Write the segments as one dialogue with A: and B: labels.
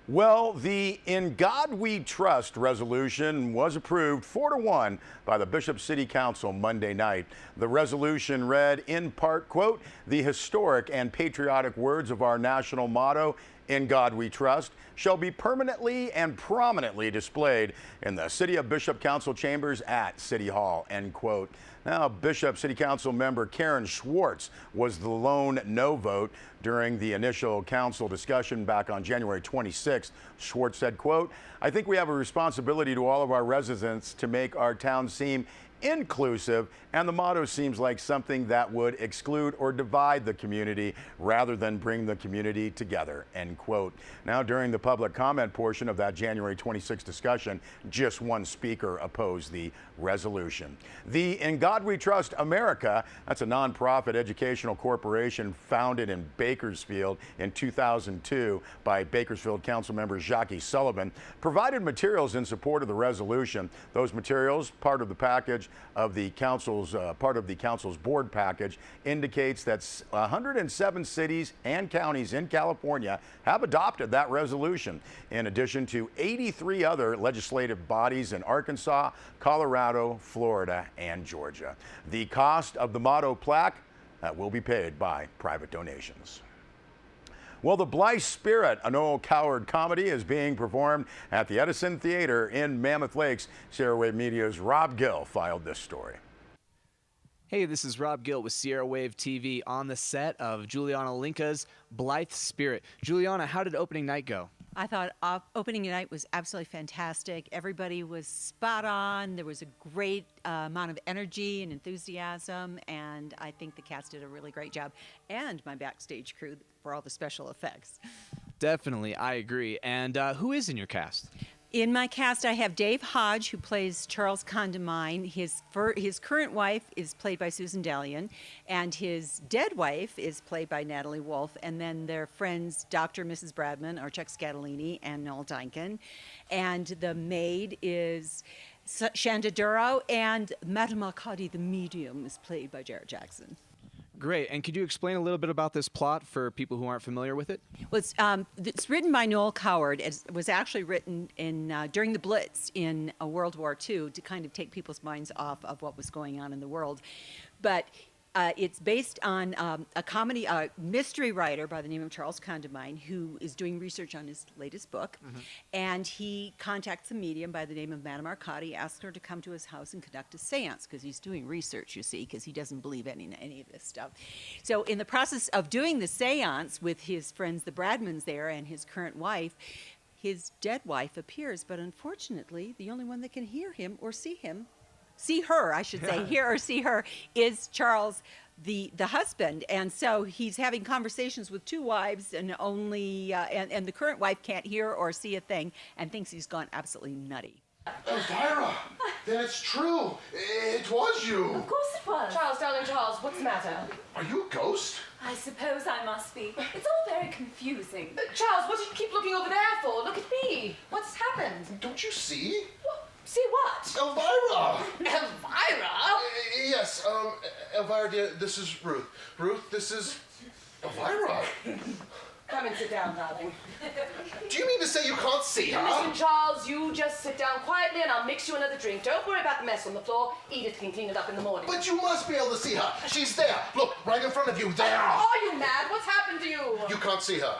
A: Well, the In God We Trust resolution was approved 4-1 by the Bishop City Council Monday night. The resolution read in part, quote, "The historic and patriotic words of our national motto, In God We Trust, shall be permanently and prominently displayed in the City of Bishop Council chambers at City Hall," end quote. Now, Bishop City Council member Karen Schwartz was the lone no vote during the initial council discussion back on January 26th. Schwartz said, quote, "I think we have a responsibility to all of our residents to make our town seem inclusive, and the motto seems like something that would exclude or divide the community rather than bring the community together," end quote. Now, during the public comment portion of that January 26th discussion, just one speaker opposed the resolution. The In God We Trust America, that's a nonprofit educational corporation founded in Bakersfield in 2002 by Bakersfield Councilmember Jackie Sullivan, provided materials in support of the resolution. Those materials, part of the council's board package, indicates that 107 cities and counties in California have adopted that resolution, in addition to 83 other legislative bodies in Arkansas, Colorado, Florida, and Georgia. The cost of the motto plaque will be paid by private donations. Well, the Blythe Spirit, a Noel Coward comedy, is being performed at the Edison Theater in Mammoth Lakes. Sierra Wave Media's Rob Gill filed this story.
B: Hey, this is Rob Gill with Sierra Wave TV on the set of Juliana Linka's Blythe Spirit. Juliana, how did opening night go?
C: I thought opening night was absolutely fantastic. Everybody was spot on. There was a great amount of energy and enthusiasm, and I think the cast did a really great job. And my backstage crew for all the special effects.
B: Definitely, I agree. And who is in your cast?
C: In my cast, I have Dave Hodge, who plays Charles Condamine. His current wife is played by Susan Dalian, and his dead wife is played by Natalie Wolf. And then their friends, Dr. and Mrs. Bradman, are Chuck Scatolini and Noel Dynkin. And the maid is Shanda Duro, and Madame Arcadi, the medium, is played by Jared Jackson.
B: Great. And could you explain a little bit about this plot for people who aren't familiar with it?
C: Well, it's written by Noel Coward. It was actually written during the Blitz in World War II to kind of take people's minds off of what was going on in the world. But it's based on a comedy, mystery writer by the name of Charles Condamine, who is doing research on his latest book. Mm-hmm. And he contacts a medium by the name of Madame Arcadi, asks her to come to his house and conduct a seance, because he's doing research, you see, because he doesn't believe any of this stuff. So in the process of doing the seance with his friends, the Bradmans there, and his current wife, his dead wife appears, but unfortunately, the only one that can hear him or see her, I should say, hear or see her, is Charles, the husband. And so he's having conversations with two wives, and and the current wife can't hear or see a thing and thinks he's gone absolutely nutty.
D: Elvira, then it's true. It was you.
E: Of course it was.
F: Charles, darling Charles, what's the matter?
D: Are you a ghost?
E: I suppose I must be. It's all very confusing.
F: Charles, what do you keep looking over there for? Look at me. What's happened?
D: Don't you see?
F: See what?
D: Elvira!
F: Elvira?
D: Yes, Elvira, dear, this is Ruth. Ruth, this is Elvira.
F: Come and sit down, darling.
D: Do you mean to say you can't see her?
F: Listen, Charles, you just sit down quietly and I'll mix you another drink. Don't worry about the mess on the floor. Edith can clean it up in the morning.
D: But you must be able to see her. She's there. Look, right in front of you. There.
F: Are you mad? What's happened to you?
D: You can't see her.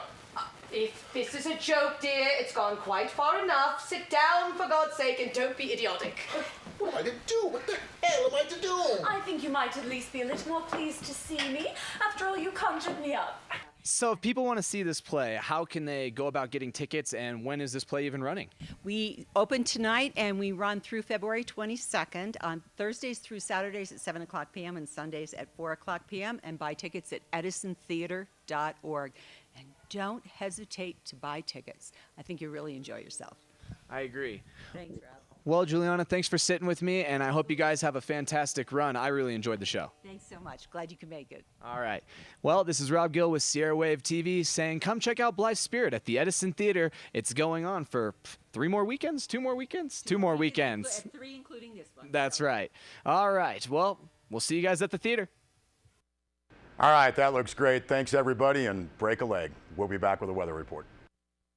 F: If this is a joke, dear, it's gone quite far enough. Sit down, for God's sake, and don't be idiotic.
D: What am I to do? What the hell am I to do?
E: I think you might at least be a little more pleased to see me. After all, you conjured me up.
B: So if people want to see this play, how can they go about getting tickets, and when is this play even running?
C: We open tonight and we run through February 22nd on Thursdays through Saturdays at 7 o'clock p.m. and Sundays at 4 o'clock p.m. and buy tickets at edisontheater.org. And don't hesitate to buy tickets. I think you'll really enjoy yourself.
B: I agree.
C: Thanks, Rob.
B: Well, Juliana, thanks for sitting with me, and I hope you guys have a fantastic run. I really enjoyed the show.
C: Thanks so much. Glad you could make it.
B: All right. Well, this is Rob Gill with Sierra Wave TV saying come check out Blythe Spirit at the Edison Theater. It's going on for 3 more weekends? 2 more weekends? 2 more weekends.
C: 3 including this one.
B: That's right. All right. Well, we'll see you guys at the theater.
A: All right, that looks great. Thanks, everybody, and break a leg. We'll be back with a weather report.